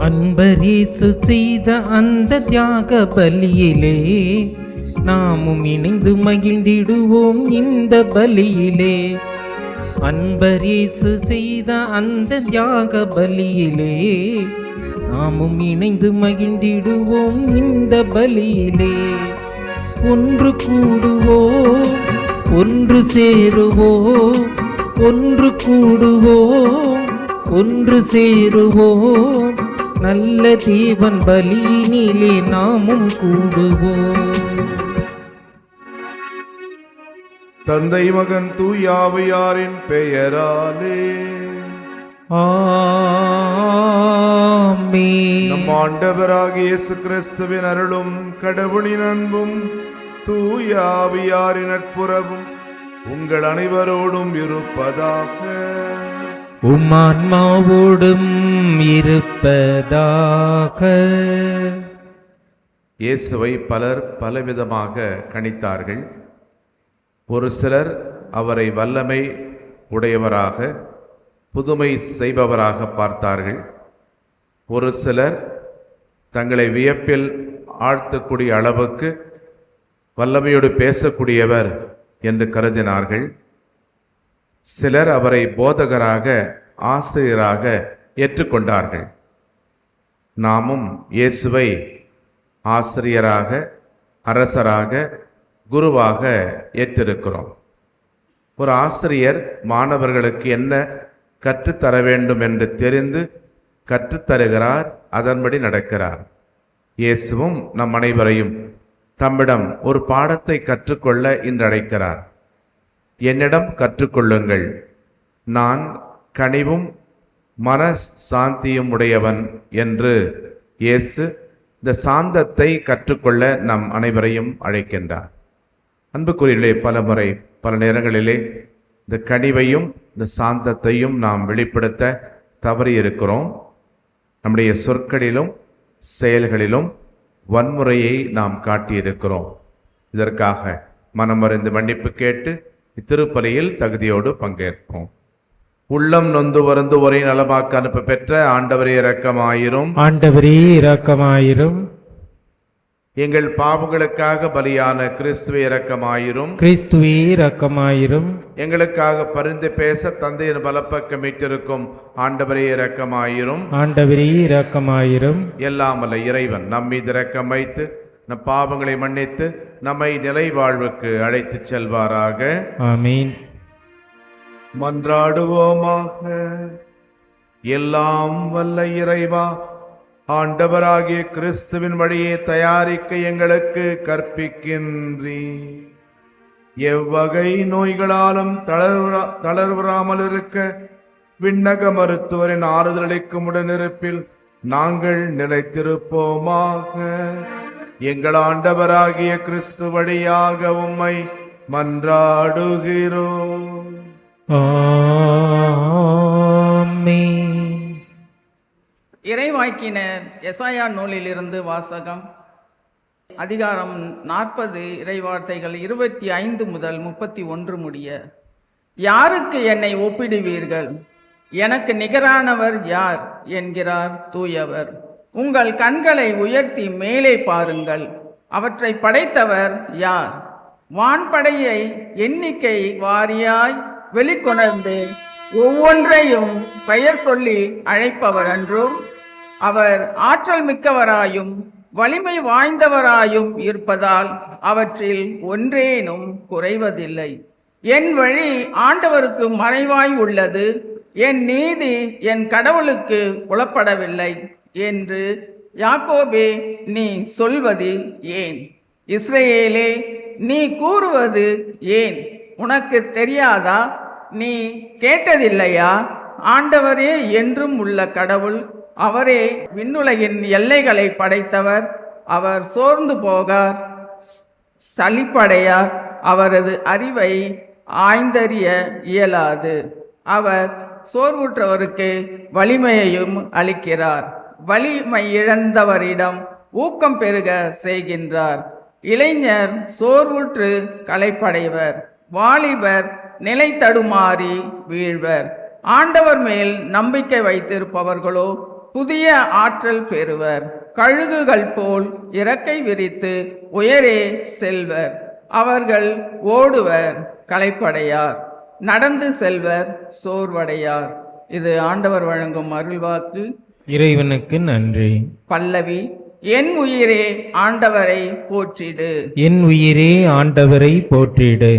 அன்பரேசு செய்த அந்த தியாக பலியிலே நாமும் இணைந்து மகிழ்ந்திடுவோம் இந்த பலியிலே. அன்பரேசு செய்த அந்த தியாக பலியிலே நாமும் இணைந்து மகிழ்ந்திடுவோம் இந்த பலியிலே. ஒன்று கூடுவோம், ஒன்று சேருவோம், ஒன்று கூடுவோம், ஒன்று சேருவோம், நல்ல தேவன் பலியினிலே நாமும் கூடுவோம். தந்தை மகன் தூயாவையாரின் பெயராலே ஆமென். நம் ஆண்டவராகிய இயேசு கிறிஸ்துவின் அருளும் கடவுளின் அன்பும் தூயாவியாரின் நட்புறவும் உங்கள் அனைவரோடும் இருப்பதாக. உம்மான்மாவோடும் இருப்பதாக. இயேசுவை பலர் பலவிதமாக கணித்தார்கள். ஒரு சிலர் அவரை வல்லமை உடையவராக, புதுமை செய்பவராக பார்த்தார்கள். ஒரு சிலர் தங்களை வியப்பில் ஆழ்த்தக்கூடிய அளவுக்கு வல்லமையோடு பேசக்கூடியவர் என்று கருதினார்கள். சிலர் அவரை போதகராக, ஆசிரியராக ஏற்றுக்கொண்டார்கள். நாமும் இயேசுவை ஆசிரியராக, அரசராக, குருவாக ஏற்றிருக்கிறோம். ஒரு ஆசிரியர் மாணவர்களுக்கு என்ன கற்றுத்தர வேண்டும் என்று தெரிந்து கற்றுத்தருகிறார், அதன்படி நடக்கிறார். இயேசுவும் நம் அனைவரையும் தம்மிடம் ஒரு பாடத்தை கற்றுக்கொள்ள இன்று அழைக்கிறார். என்னிடம் கற்றுக்கொள்ளுங்கள், நான் கனிவும் மன சாந்தியும் உடையவன் என்று இயேசு இந்த சாந்தத்தை கற்றுக்கொள்ள நம் அனைவரையும் அழைக்கின்றார். அன்புக்குரியவர்களே, பல முறை பல நேரங்களிலே இந்த கனிவையும் இந்த சாந்தத்தையும் நாம் வெளிப்படுத்த தவறியிருக்கிறோம். நம்முடைய சொற்களிலும் செயல்களிலும் வன்முறையை நாம் காட்டியிருக்கிறோம். இதற்காக மனமறிந்து மன்னிப்பு கேட்டு இத்திருப்பலியில் தகுதியோடு பங்கேற்போம். உள்ளம் நொந்து வருந்துவோரை நலமாக்க அனுப்ப பெற்ற ஆண்டவரே இரக்கமாயிரும். ஆண்டவரே இரக்கமாயிரும். எங்கள் பாவங்களுக்காக பலியான கிறிஸ்துவே இரக்கமாயிரும். கிறிஸ்துவே இரக்கமாயிரும். எங்களுக்காக பரிந்து பேச தந்தையின் பலப்பக்கம் மீட்டிருக்கும் ஆண்டவரே இரக்கமாயிரும். ஆண்டவரே இரக்கமாயிரும். எல்லாம் அல்ல இறைவன் நம் மீது இரக்கம் வைத்து நம் பாவங்களை மன்னித்து நம்மை நிலை வாழ்வுக்கு அழைத்து செல்வாராக. ஆமீன். மன்றாடுவோமாக. எல்லாம் வல்ல இறைவா, ஆண்டவராகிய கிறிஸ்துவின் வழியை தயாரிக்க எங்களுக்கு கற்பிக்கின்றீ. எவ்வகை நோய்களாலும் தளர்வராமல் இருக்க விண்ணக மருத்துவரின் ஆறுதலளிக்கும் உடனிருப்பில் நாங்கள் நிலைத்திருப்போமாக. எங்கள் ஆண்டவராகிய கிறிஸ்து வழியாக உம்மை மன்றாடுகிறோம். ஆமென். இறைவாக்கினர் எசாயா நூலிலிருந்து வாசகம். அதிகாரம் 40, இறைவார்த்தைகள் 25 முதல் 31 முடிய. யாருக்கு என்னை ஒப்பிடுவீர்கள்? எனக்கு நிகரானவர் யார் என்கிறார் தூயவர். உங்கள் கண்களை உயர்த்தி மேலே பாருங்கள். அவற்றை படைத்தவர் யார்? வான்படையை எண்ணிக்கை வாரியாய் வெளிக்கொணர்ந்து ஒவ்வொன்றையும் பெயர் சொல்லி அழைப்பவர் அன்றோ? அவர் ஆற்றல் மிக்கவராயும் வலிமை வாய்ந்தவராயும் இருப்பதால் அவற்றில் ஒன்றேனும் குறைவதில்லை. என் வழி ஆண்டவருக்கு மறைவாய் உள்ளது, என் நீதி என் கடவுளுக்கு புலப்படவில்லை என்று யாக்கோபே நீ சொல்வது ஏன்? இஸ்ரவேலே நீ கூறுவது ஏன்? உனக்கு தெரியாதா? நீ கேட்டதில்லையா? ஆண்டவரே என்றும் உள்ள கடவுள், அவரே விண்ணுலகின் எல்லைகளை படைத்தவர். அவர் சோர்ந்து போகார், சலிப்படையார். அவரது அறிவை ஆய்ந்தறிய இயலாது. அவர் சோர்வுற்றவருக்கு வலிமையையும் அளிக்கிறார். வலிமை இழந்தவரிடம் ஊக்கம் பெருக செய்கின்றார். இளைஞர் சோர்வுற்று களைப்படைவர், வாலிபர் நிலை தடுமாறி வீழ்வர். ஆண்டவர் மேல் நம்பிக்கை வைத்திருப்பவர்களோ புதிய ஆற்றல் பெறுவர். கழுகுகள் போல் இறக்கை விரித்து உயரே செல்வர். அவர்கள் ஓடுவர், களைப்படையார், நடந்து செல்வர், சோர்வடையார். இது ஆண்டவர் வழங்கும் அருள்வாக்கு. இறைவனுக்கு நன்றி. பல்லவி. என் உயிரே ஆண்டவரை போற்றிடு. என் உயிரே ஆண்டவரை போற்றிடு.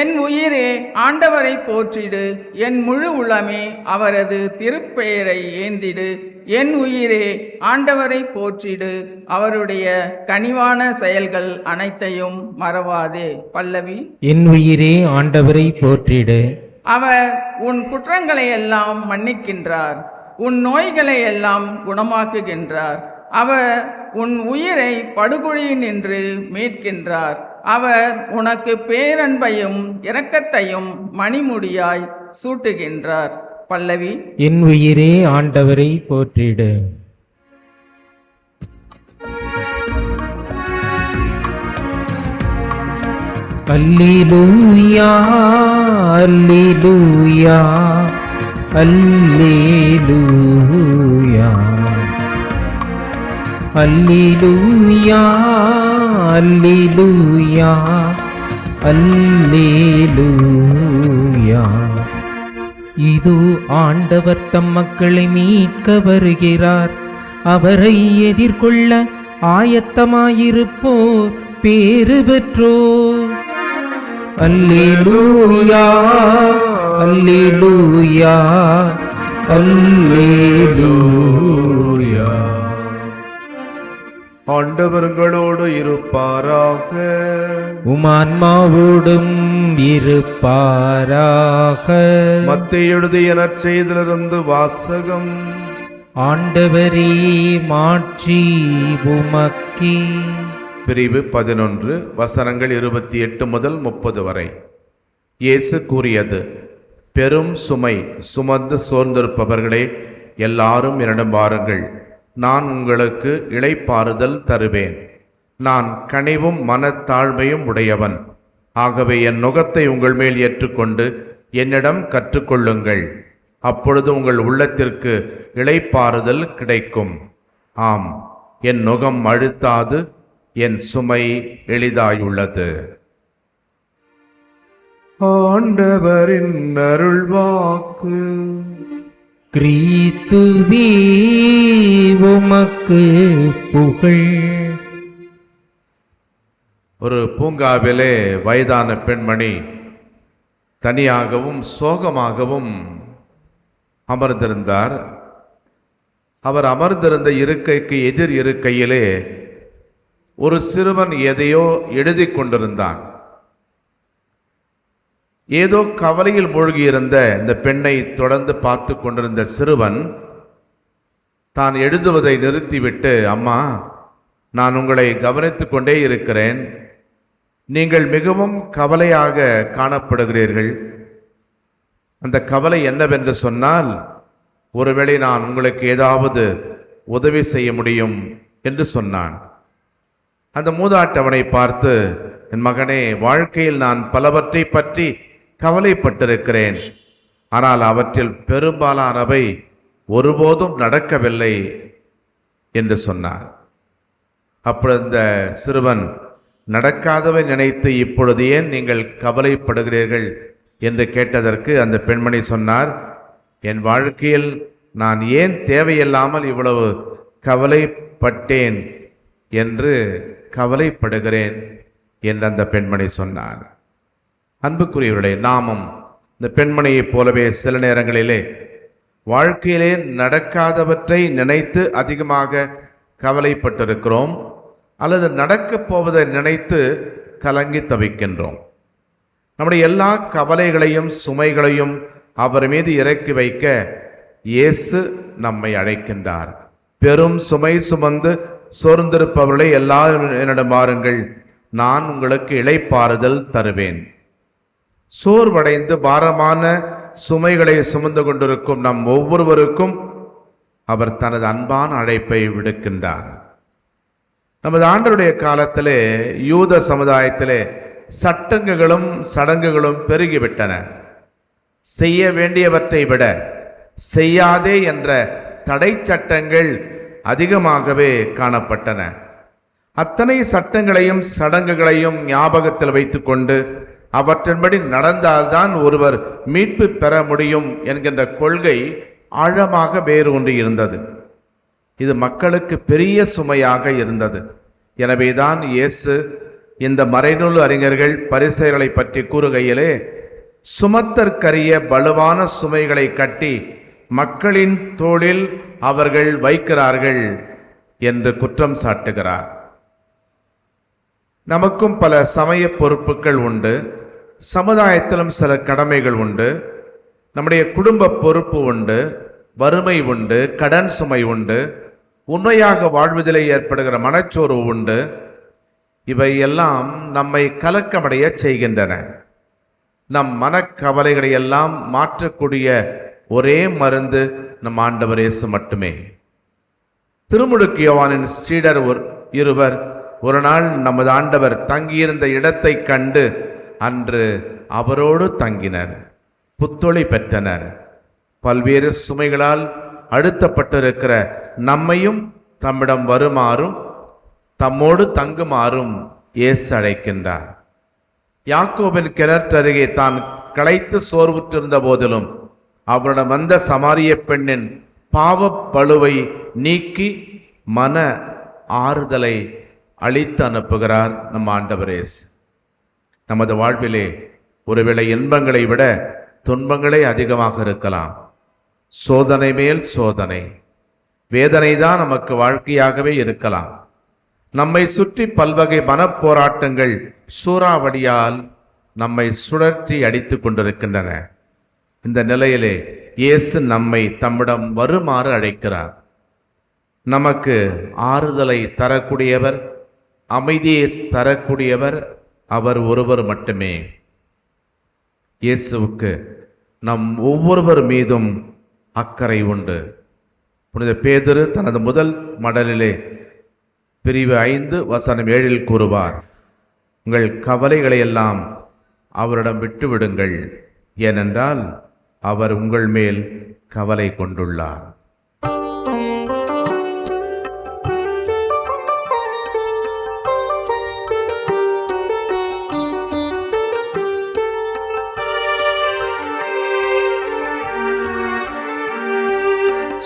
என் உயிரே ஆண்டவரை போற்றிடு. என் முழு உளமே அவரது திருப்பெயரை ஏந்திடு. என் உயிரே ஆண்டவரை போற்றிடு. அவருடைய கனிவான செயல்கள் அனைத்தையும் மறவாதே. பல்லவி. என் உயிரே ஆண்டவரை போற்றிடு. அவர் உன் குற்றங்களை எல்லாம் மன்னிக்கின்றார், உன் நோய்களை எல்லாம் குணமாக்குகின்றார். அவர் உன் உயிரை படுகொழியினின்று மீட்கின்றார். அவர் உனக்கு பேரன்பையும் இரக்கத்தையும் மணிமுடியாய் சூட்டுகின்றார். பல்லவி. என் உயிரே ஆண்டவரை போற்றிடு. அல்லேலூயா அல்லேலூயா அல்லேலூயா அல்லேலூயா அல்லேலூயா அல்லேலூயா. இதோ ஆண்டவர் தம் மக்களை மீட்க வருகிறார். அவரை எதிர்கொள்ள ஆயத்தமாயிருப்போர் பேறு பெற்றோர். அல்லேலூயா அல்லேலூயா அல்லேலூயா. ஆண்டவர்களோடு இருப்பாராக. உமான்மாவோடும் இருப்பாராக. மத்தேயு எழுதிய நற்செய்தியிலிருந்து வாசகம். ஆண்டவரே மாட்சி உமக்கே. பிரிவு 11 வசனங்கள் 28 முதல் 30 வரை. இயேசு கூறியது, பெரும் சுமை சுமந்து சோர்ந்திருப்பவர்களே, எல்லாரும் என்னிடம் வாருங்கள், நான் உங்களுக்கு இளைப்பாறுதல் தருவேன். நான் கனிவும் மனத்தாழ்மையும் உடையவன். ஆகவே என் நுகத்தை உங்கள் மேல் ஏற்றுக்கொண்டு என்னிடம் கற்றுக்கொள்ளுங்கள். அப்பொழுது உங்கள் உள்ளத்திற்கு இளைப்பாறுதல் கிடைக்கும். ஆம், என் நுகம் அழுத்தாது, என் சுமை எளிதாயுள்ளது. ஆண்டவரின் அருள்வாக்கு. கிறிஸ்துவே உமக்கு புகழ். ஒரு பூங்காவிலே வயதான பெண்மணி தனியாகவும் சோகமாகவும் அமர்ந்திருந்தார். அவர் அமர்ந்திருந்த இருக்கைக்கு எதிர் இருக்கையிலே ஒரு சிறுவன் எதையோ எழுதி கொண்டிருந்தான். ஏதோ கவலையில் மூழ்கியிருந்த இந்த பெண்ணை தொடர்ந்து பார்த்து கொண்டிருந்த சிறுவன் தான் எழுதுவதை நிறுத்திவிட்டு, அம்மா, நான் உங்களை கவனித்து கொண்டே இருக்கிறேன். நீங்கள் மிகவும் கவலையாக காணப்படுகிறீர்கள். அந்த கவலை என்னவென்று சொன்னால், ஒருவேளை நான் உங்களுக்கு ஏதாவது உதவி செய்ய முடியும் என்று சொன்னான். அந்த மூதாட்டவனை பார்த்து, என் மகனே, வாழ்க்கையில் நான் பலவற்றை பற்றி கவலைப்பட்டிருக்கிறேன். ஆனால் அவற்றில் பெரும்பாலானவை ஒருபோதும் நடக்கவில்லை என்று சொன்னார். அப்பொழுது இந்த சிறுவன், நடக்காதவை நினைத்து இப்பொழுது ஏன் நீங்கள் கவலைப்படுகிறீர்கள் என்று கேட்டதற்கு அந்த பெண்மணி சொன்னார், என் வாழ்க்கையில் நான் ஏன் தேவையில்லாமல் இவ்வளவு கவலைப்பட்டேன் என்று கவலைப்படுகிறேன் என்று அந்த பெண்மணி சொன்னார். அன்புக்குரியவர்களே, நாமும் இந்த பெண்மணியைப் போலவே சில நேரங்களிலே வாழ்க்கையிலே நடக்காதவற்றை நினைத்து அதிகமாக கவலைப்பட்டிருக்கிறோம், அல்லது நடக்கப் போவதை நினைத்து கலங்கி தவிக்கின்றோம். நம்முடைய எல்லா கவலைகளையும் சுமைகளையும் அவர் மீது இறக்கி வைக்க இயேசு நம்மை அழைக்கின்றார். பெரும் சுமை சுமந்து சோர்ந்திருப்பவர்களை எல்லாரும் என்னிடம் வாருங்கள், நான் உங்களுக்கு இளைப்பாறுதல் தருவேன். சோர்வடைந்து பாரமான சுமைகளை சுமந்து கொண்டிருக்கும் நம் ஒவ்வொருவருக்கும் அவர் தனது அன்பான அழைப்பை விடுக்கின்றார். நமது ஆண்டவருடைய காலத்திலே யூத சமுதாயத்திலே சட்டங்களும் சடங்குகளும் பெருகிவிட்டன. செய்ய வேண்டியவற்றை விட செய்யாதே என்ற தடை சட்டங்கள் அதிகமாகவே காணப்பட்டன. அத்தனை சட்டங்களையும் சடங்குகளையும் ஞாபகத்தில் வைத்துக்கொண்டு அவற்றின்படி நடந்தால்தான் ஒருவர் மீட்பு பெற முடியும் என்கின்ற கொள்கை ஆழமாக வேரூன்றி இருந்தது. இது மக்களுக்கு பெரிய சுமையாக இருந்தது. எனவேதான் இயேசு இந்த மறைநூல் அறிஞர்கள் பரிசேயர்களை பற்றி கூறுகையிலே, சுமத்தற்கரிய வலுவான சுமைகளை கட்டி மக்களின் தோளில் அவர்கள் வைக்கிறார்கள் என்று குற்றம் சாட்டுகிறார். நமக்கும் பல சமய பொறுப்புகள் உண்டு, சமுதாயத்திலும் சில கடமைகள் உண்டு, நம்முடைய குடும்ப பொறுப்பு உண்டு, வறுமை உண்டு, கடன் சுமை உண்டு, உண்மையாக வாழ்வதிலே ஏற்படுகிற மனச்சோர்வு உண்டு. இவையெல்லாம் நம்மை கலக்கமடைய செய்கின்றன. நம் மனக்கவலைகளை எல்லாம் மாற்றக்கூடிய ஒரே மருந்து நம் ஆண்டவர் இயேசு மட்டுமே. திருமுழுக்கு யோவானின் சீடர் இருவர் ஒரு நாள் நமது ஆண்டவர் தங்கியிருந்த இடத்தை கண்டு அன்று அவரோடு தங்கினர், புத்தொளி பெற்றனர். பல்வேறு சுமைகளால் அழுத்தப்பட்டிருக்கிற நம்மையும் தம்மிடம் வருமாறும் தம்மோடு தங்குமாறும் இயேசு அழைக்கின்றார். யாக்கோபின் கிணற்றருகே தான் களைத்து சோர்வுற்றிருந்த போதிலும் அவரிடம் வந்த சமாரிய பெண்ணின் பாவப் பழுவை நீக்கி மன ஆறுதலை அளித்து அனுப்புகிறார் நம் ஆண்டவர் இயேசு. நமது வாழ்விலே ஒருவேளை இன்பங்களை விட துன்பங்களே அதிகமாக இருக்கலாம். சோதனை மேல் சோதனை, வேதனை தான் நமக்கு வாழ்க்கையாகவே இருக்கலாம். நம்மை சுற்றி பல்வகை மனப்போராட்டங்கள் சூறாவளியால் நம்மை சுழற்றி அடித்து கொண்டிருக்கின்றன. இந்த நிலையிலே இயேசு நம்மை தம்மிடம் வருமாறு அழைக்கிறார். நமக்கு ஆறுதலை தரக்கூடியவர், அமைதியை தரக்கூடியவர் அவர் ஒருவர் மட்டுமே. இயேசுவுக்கு நம் ஒவ்வொருவர் மீதும் அக்கறை உண்டு. புனித பேதுரு தனது முதல் மடலிலே பிரிவு 5:7 கூறுவார், உங்கள் கவலைகளை எல்லாம் அவரிடம் விட்டுவிடுங்கள், ஏனென்றால் அவர் உங்கள் மேல் கவலை கொண்டுள்ளார்.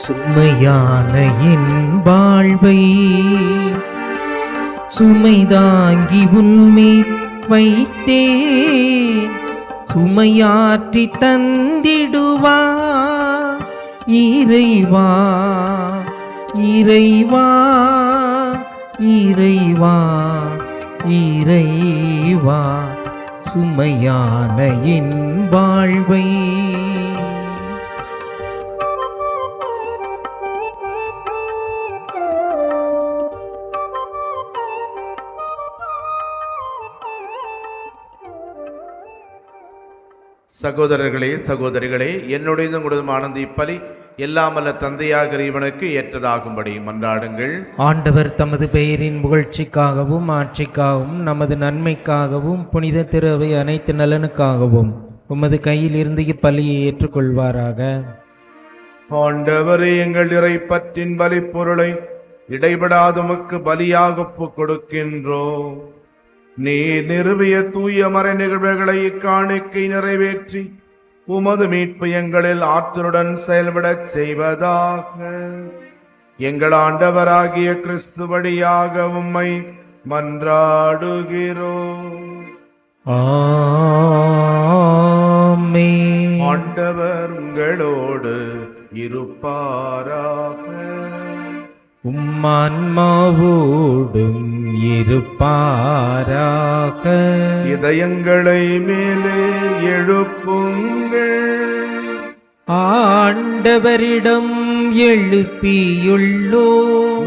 சுமையான என் வாழ்வை சுமைதாங்கி உன்மே வைத்தே சுமையாற்றி தந்திடுவா இறைவா இறைவா இறைவா இறைவா சுமையான என் வாழ்வை. சகோதரர்களே சகோதரிகளே, என்னுடைய உங்களதும் ஆனந்த இப்பலி எல்லாமல்ல தந்தையாக இறைவனுக்கு ஏற்றதாகும்படி மன்றாடுங்கள். ஆண்டவர் தமது பெயரின் புகழ்ச்சிக்காகவும் ஆட்சிக்காகவும் நமது நன்மைக்காகவும் புனித திரு அவை அனைத்து நலனுக்காகவும் உமது கையில் இருந்து இப்பலியை ஏற்றுக்கொள்வாராக. ஆண்டவரே, எங்கள் இறைப்பற்றின் பலிப்பொருளை இடைபடாதமக்கு பலியாக ஒப்புக் கொடுக்கின்றோம். நீ நிறுவிய தூய மறை நிகழ்வுகளை இக்காணிக்கை நிறைவேற்றி உமது மீட்பு எங்களில் ஆற்றலுடன் செயல்படச் செய்வதாக. எங்கள் ஆண்டவராகிய கிறிஸ்து வழியாக உம்மை மன்றாடுகிறோம். ஆமென். ஆண்டவர் உங்களோடு இருப்பாராக. உம்மான்மாவோடும் இருப்பாராக. இதயங்களை மேலே எழுப்புங்கள். ஆண்டவரிடம் எழுப்பியுள்ளோ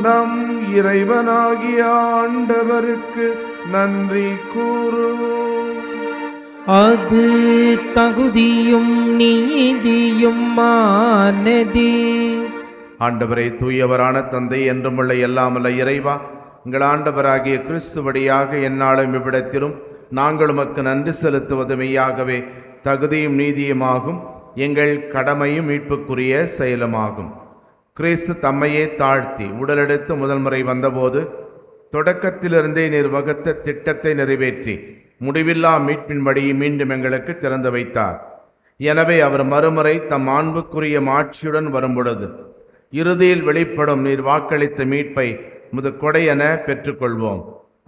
நம் இறைவனாகிய ஆண்டவருக்கு நன்றி கூறுவோம். அது தகுதியும் நீதியும் ஆனதே. ஆண்டவரை, தூயவரான தந்தை, என்றுமுள்ள எல்லாமல்ல இறைவா, எங்கள் ஆண்டவராகிய கிறிஸ்து வழியாக எந்நாளும் இவ்விடத்திலும் நாங்கள் உமக்கு நன்றி செலுத்துவது மெய்யாகவே தகுதியும் நீதியுமாகும், எங்கள் கடமையும் மீட்புக்குரிய செயலுமாகும். கிறிஸ்து தம்மையே தாழ்த்தி உடலெடுத்து முதல் முறை வந்தபோது தொடக்கத்திலிருந்தே நீர் வகுத்த திட்டத்தை நிறைவேற்றி முடிவில்லா மீட்பின்படி மீண்டும் எங்களுக்கு திறந்து வைத்தார். எனவே அவர் மறுமுறை தம் மாண்புக்குரிய மாட்சியுடன் வரும்பொழுது இறுதியில் வெளிப்படும் நீர் வாக்களித்த மீட்பை முது கொடையென பெற்றுக்கொள்வோம்.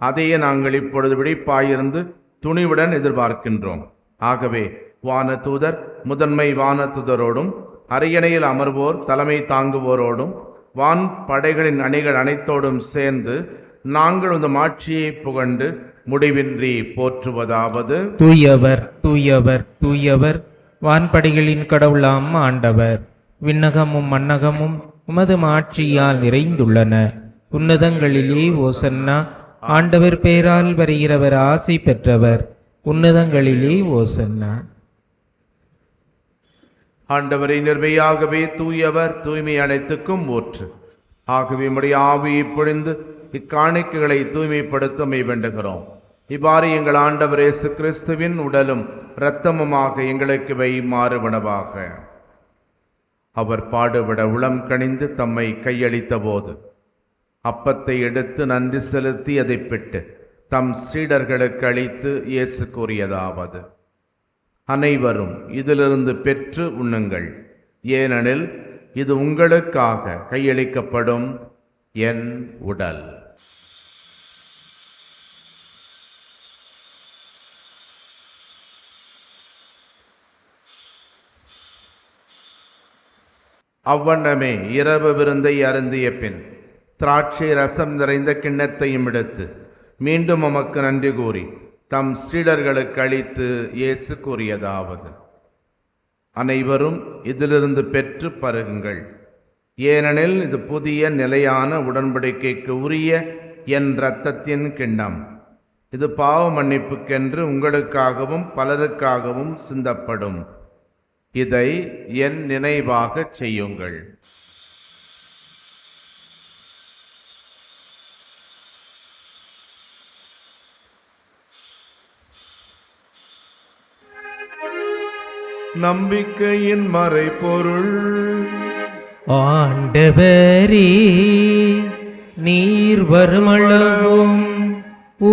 அதையே நாங்கள் இப்பொழுது விழிப்பாயிருந்து துணிவுடன் எதிர்பார்க்கின்றோம். ஆகவே வானதூதர் முதன்மை வானதூதரோடும் அரியணையில் அமர்வோர் தலைமை தாங்குவோரோடும் வான் படைகளின் அணிகள் அனைத்தோடும் சேர்ந்து நாங்கள் இந்த மாட்சியை புகண்டு முடிவின்றி போற்றுவதாவது: தூயவர் தூயவர் தூயவர், வான்படைகளின் கடவுளாம் ஆண்டவர். விண்ணகமும் மண்ணகமும் உமது மாட்சியால் நிறைந்துள்ளன. உன்னதங்களிலே ஓசன்னா. ஆண்டவர் பெயரால் வருகிறவர் ஆசி பெற்றவர். உன்னதங்களிலே ஓசன்னா. ஆண்டவரை நிர்மையாகவே தூயவர், தூய்மை அனைத்துக்கும் ஊற்று. ஆகவே உம்முடைய ஆவியை பொழிந்து இக்காணிக்கைகளை தூய்மைப்படுத்த வேண்டுகிறோம். இவ்வாறு எங்கள் ஆண்டவர் இயேசு கிறிஸ்துவின் உடலும் இரத்தமுமாக எங்களுக்கு வை மாறுவனவாக. அவர் பாடுபட உளம் கனிந்து தம்மை கையளித்த போது அப்பத்தை எடுத்து நன்றி செலுத்தி அதை பிட்டு தம் சீடர்களுக்கு அளித்து இயேசு கூறியதாவது: அனைவரும் இதிலிருந்து பெற்று உண்ணுங்கள், ஏனெனில் இது உங்களுக்காக கையளிக்கப்படும் என் உடல். அவ்வண்ணமே இரவு விருந்தை அருந்திய பின் திராட்சை ரசம் நிறைந்த கிண்ணத்தையும் எடுத்து மீண்டும் உமக்கு நன்றி கூறி தம் சீடர்களுக்கு அளித்து இயேசு கூறியதாவது: அனைவரும் இதிலிருந்து பெற்று பருகுங்கள், ஏனெனில் இது புதிய நிலையான உடன்படிக்கைக்கு உரிய என் இரத்தத்தின் கிண்ணம். இது பாவ மன்னிப்புக்கென்று உங்களுக்காகவும் பலருக்காகவும் சிந்தப்படும். இதை என் நினைவாகச் செய்யுங்கள். நம்பிக்கையின் மறைபொருள். ஆண்டவரே, நீர் வருமளவும்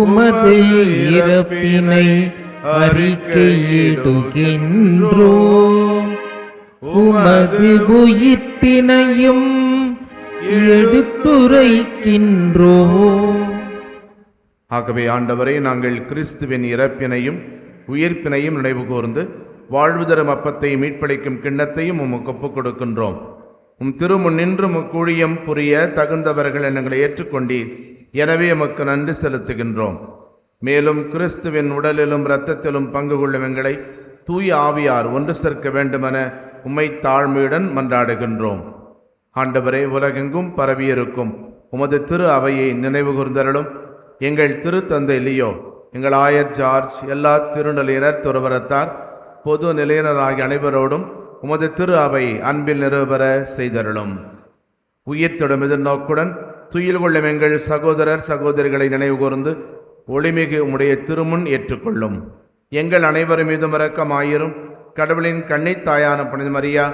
உமது இறப்பினை அறிக்கையிடுகின்றோம், உமது உயிர்ப்பினையும் எடுத்துரைக்கின்றோம். ஆகவே ஆண்டவரே, நாங்கள் கிறிஸ்துவின் இறப்பினையும் உயிர்ப்பினையும் நினைவு கூர்ந்து வாழ்வு தரும் அப்பத்தை மீட்பளிக்கும் கிண்ணத்தையும் உமக்கு ஒப்புக் கொடுக்கின்றோம். திருமுன் நின்று ஊழியம் புரிய தகுந்தவர்கள் எங்களை ஏற்றுக்கொண்டீர். எனவே எமக்கு நன்றி செலுத்துகின்றோம். மேலும் கிறிஸ்துவின் உடலிலும் இரத்தத்திலும் பங்கு கொள்ளும் எங்களை தூய ஆவியார் ஒன்று சேர்க்க வேண்டுமென உம்மை தாழ்மையுடன் மன்றாடுகின்றோம். ஆண்டவரே, உலகெங்கும் பரவியிருக்கும் உமது திரு அவையை நினைவு கூர்ந்தருளும். எங்கள் திருத்தந்தை லியோ, எங்கள் ஆயர் ஜார்ஜ், எல்லா திருநிலையினர் துறவரத்தார், பொது நிலையினராகிய அனைவரோடும் உமது திரு அவை அன்பில் நிறைவேற செய்தருளும். உயிர்த்தொடும் எதிர்நோக்குடன் துயில் கொள்ளும் எங்கள் சகோதரர் சகோதரிகளை நினைவு கூர்ந்து ஒளிமிகு உம்முடைய திருமுன் ஏற்றுக்கொள்ளும். எங்கள் அனைவர் மீதும் இரக்கமாயிரும். கடவுளின் கன்னித்தாயான புனித மரியா,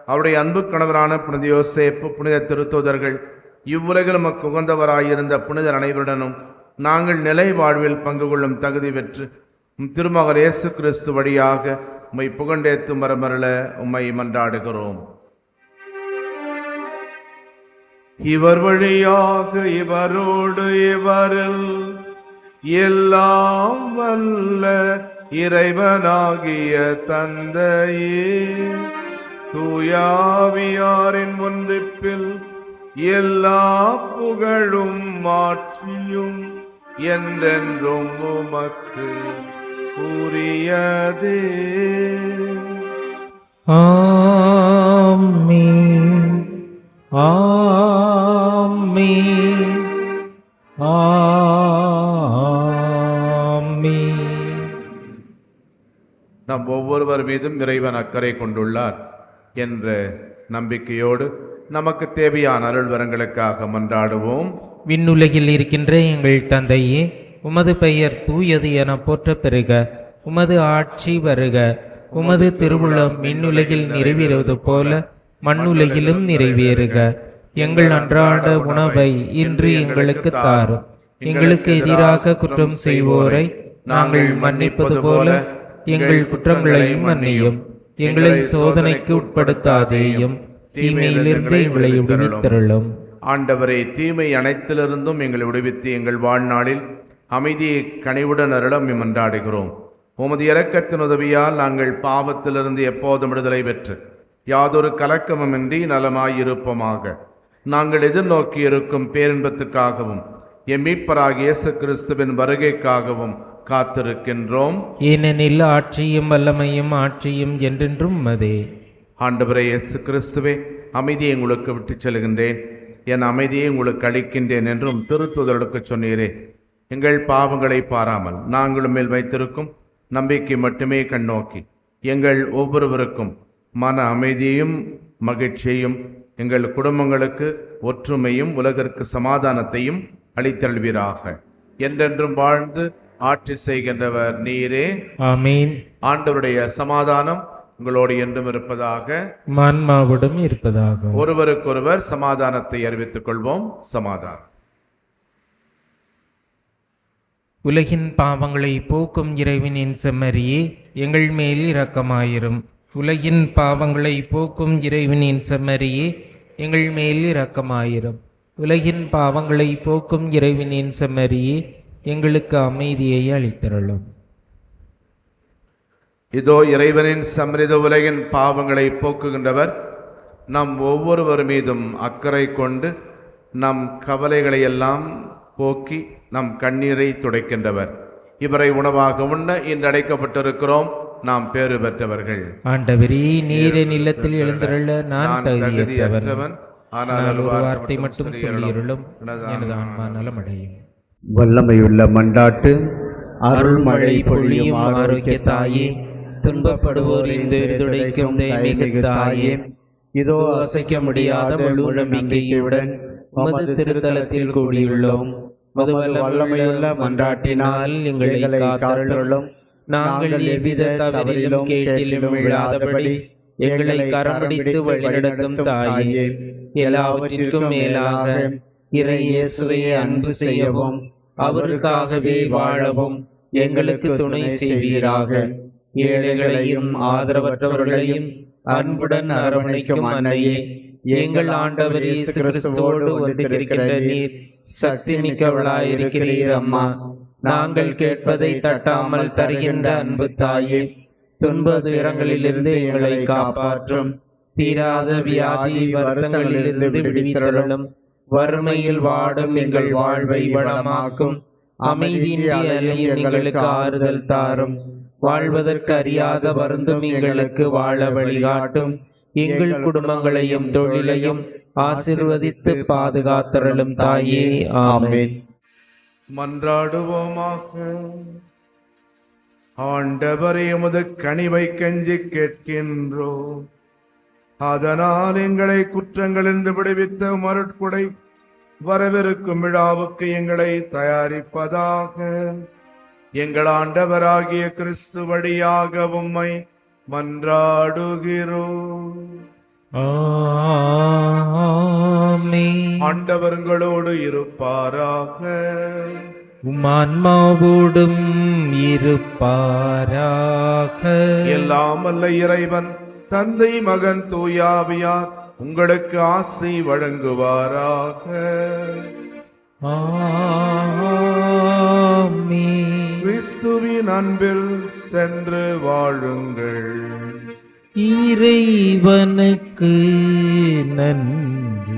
அவருடைய அன்பு கணவரான புனித யோசேப்பு, புனித திருத்தூதர்கள், இவ்வுலகில் நமக்கு உகந்தவராயிருந்த புனிதர் அனைவருடனும் நாங்கள் நிலை வாழ்வில் பங்கு கொள்ளும் தகுதி பெற்று திருமகன் இயேசு கிறிஸ்து வழியாக உம்மை புகண்டேத்தும் மரமருள உம்மை மன்றாடுகிறோம். இவர் வழியாக இவரோடு இவரில் எல்லாம் வல்ல இறைவனாகிய தந்தையே, தூயாவியாரின் ஒன்றிப்பில் எல்லா புகழும் மாட்சியும் என்றென்றும் உமக்கு உரியதே. ஆமென், ஆமென், ஆமென். நம் ஒவ்வொருவர் மீதும் இறைவன் அக்கறை கொண்டுள்ளார் என்ற நம்பிக்கையோடு நமக்கு தேவையான அருள் வரங்களுக்காக மன்றாடுவோம். விண்ணுலகில் இருக்கின்ற எங்கள் தந்தையே, உமது பெயர் தூயது என போற்ற பெறுக. உமது ஆட்சி வருக. உமது திருவுளம் விண்ணுலகில் நிறைவேறுவது போல மண்ணுலகிலும் நிறைவேறுக. எங்கள் அன்றாட உணவை இன்று எங்களுக்கு தாரும். எங்களுக்கு எதிராக குற்றம் செய்வோரை நாங்கள் மன்னிப்பது போல எங்கள் குற்றங்களையும் மன்னியும். எங்களை சோதனைக்கு உட்படுத்தாதேயும், தீமையிலிருந்து எங்களை விடுவித்தருளும். ஆண்டவரே, தீமை அனைத்திலிருந்தும் எங்களை விடுவித்து எங்கள் வாழ்நாளில் அமைதியை கனிவுடன் அருளம் மன்றாடுகிறோம். உமது இரக்கத்தின் உதவியால் நாங்கள் பாவத்திலிருந்து எப்போதும் விடுதலை பெற்று யாதொரு கலக்கமுமின்றி நலமாயிருப்போமாக. நாங்கள் எதிர்நோக்கி இருக்கும் பேரின்பத்துக்காகவும் எம் மீட்பராகிய இயேசு கிறிஸ்துவின் வருகைக்காகவும் காத்திருக்கின்றோம். ஏனெனில் ஆட்சியும் வல்லமையும் ஆட்சியும் என்றென்றும் உமதே. ஆண்டவரே இயேசு கிறிஸ்துவே, அமைதியை உங்களுக்கு விட்டுச் செல்கின்றேன், என் அமைதியை உங்களுக்கு அளிக்கின்றேன் என்றும் திருத்துதருக்கு சொன்னீரே. எங்கள் பாவங்களை பாராமல் நாங்கள் மேல் வைத்திருக்கும் நம்பிக்கை மட்டுமே கண்ணோக்கி எங்கள் ஒவ்வொருவருக்கும் மன அமைதியையும் மகிழ்ச்சியையும், எங்கள் குடும்பங்களுக்கு ஒற்றுமையும் உலகிற்கு சமாதானத்தையும் அளித்தல்வீராக. என்றென்றும் வாழ்ந்து ஆட்சி செய்கின்றவர் நீரே. ஆமீன். ஆண்டவருடைய சமாதானம் உங்களோடு என்றும் இருப்பதாக, ஆன்மாவுடன் இருப்பதாக. ஒருவருக்கொருவர் சமாதானத்தை அறிவித்துக் கொள்வோம். சமாதானம். உலகின் பாவங்களை போக்கும் இறைவனின் செம்மறியே, எங்கள் மேல் இரக்கமாயிரும். உலகின் பாவங்களை போக்கும் இறைவனின் செம்மறியே, எங்கள் மேல் இரக்கமாயிரும். உலகின் பாவங்களை போக்கும் இறைவனின் செம்மறியே, எங்களுக்கு அமைதியை அளித்தருளும். இதோ இறைவனின் சம்ரித உலகின் பாவங்களை போக்குகின்றவர். நம் ஒவ்வொருவர் மீதும் அக்கறை கொண்டு நம் கவலைகளை எல்லாம் போக்கி நம் கண்ணீரை துடைக்கின்றவர். இவரை உணவாக உண்ண இன்று அடைக்கப்பட்டிருக்கிறோம். நாம் பேறு பெற்றவர்கள். ஆண்டவரே, நீர் என் இல்லத்தில் எழுந்தருள நான் தகுதியற்றவன். ஆனால் ஒரு வார்த்தை மட்டும் சொல்லியருளும், எனது ஆன்மா நலமடையும். வல்லமையுள்ள மண்டாட்டு அருள்மழை பொழியும் ஆரோக்கிய தாயே, துன்பப்படுவோரின் துடைக்கும் தெய்வீக தாயே, இதோ அசைக்க முடியாத முழு நம்பிக்கையுடன் உமது திருத்தலத்தில் கூடியுள்ளோம். உமது வல்லமையுள்ள மன்றாட்டினால் எங்களை காத்தருளும். நாங்கள் எவ்வித தவறிலும் கேட்டிலும் விழாதபடி எங்களை கரம் பிடித்து வழிநடத்தும் தாயே, எல்லாவற்றிற்கும் மேலாக இறை இயேசுவை அன்பு செய்யவும் அவருக்காகவே வாழவும் எங்களுக்கு துணை செய்வீராக. ஏழைகளையும் ஆதரவற்றவர்களையும் அன்புடன் அரவணைக்கும் அன்னையே, எங்கள் ஆண்டவர் இயேசு கிறிஸ்துவோடு ஒன்றிருக்கின்ற நீர் சக்தி மிக்கவளாயிருக்கிறீர் அம்மா. நாங்கள் கேட்பதை தட்டாமல் தருகின்ற அன்பு தாயே, துன்ப துயரங்களிலிருந்து எங்களை காப்பாற்றும். தீராத வியாதி வருத்தங்களிலிருந்து விடுவித்தருளும். வறுமையில் வாடும் எங்கள் வாழ்வை வளமாக்கும். அமைதியின் அலையும் எங்களுக்கு ஆறுதல் தாரும். வாழ்வதற்கு அறியாத வருந்தும் எங்களுக்கு வாழ வழிகாட்டும். எங்கள் குடும்பங்களையும் தொழிலையும் ஆசீர்வதித்து பாதுகாத்தருளும் தாயே. ஆமென். மன்றாடுவோமாக. ஆண்டவரே, உமது கனிவை கெஞ்சி கேட்கின்றோம். அதனால் எங்களை குற்றங்களிலிருந்து விடுவித்த மருட்கொடை வரவிருக்கும் விழாவுக்கு எங்களை தயாரிப்பதாக. எங்கள் ஆண்டவராகிய கிறிஸ்து வழியாக உம்மை மன்றாடுகிறோம். ஆமென். ஆண்டவர் உங்களோடு இருப்பாராக. உம்மான்மாவோடும் இருப்பாராக. எல்லாம் வல்ல இறைவன் தந்தை, மகன், தூயாவியார் உங்களுக்கு ஆசி வழங்குவாராக. ஆமென். கிறிஸ்துவின் அன்பில் சென்று வாழுங்கள். இறைவனுக்கு நன்றி.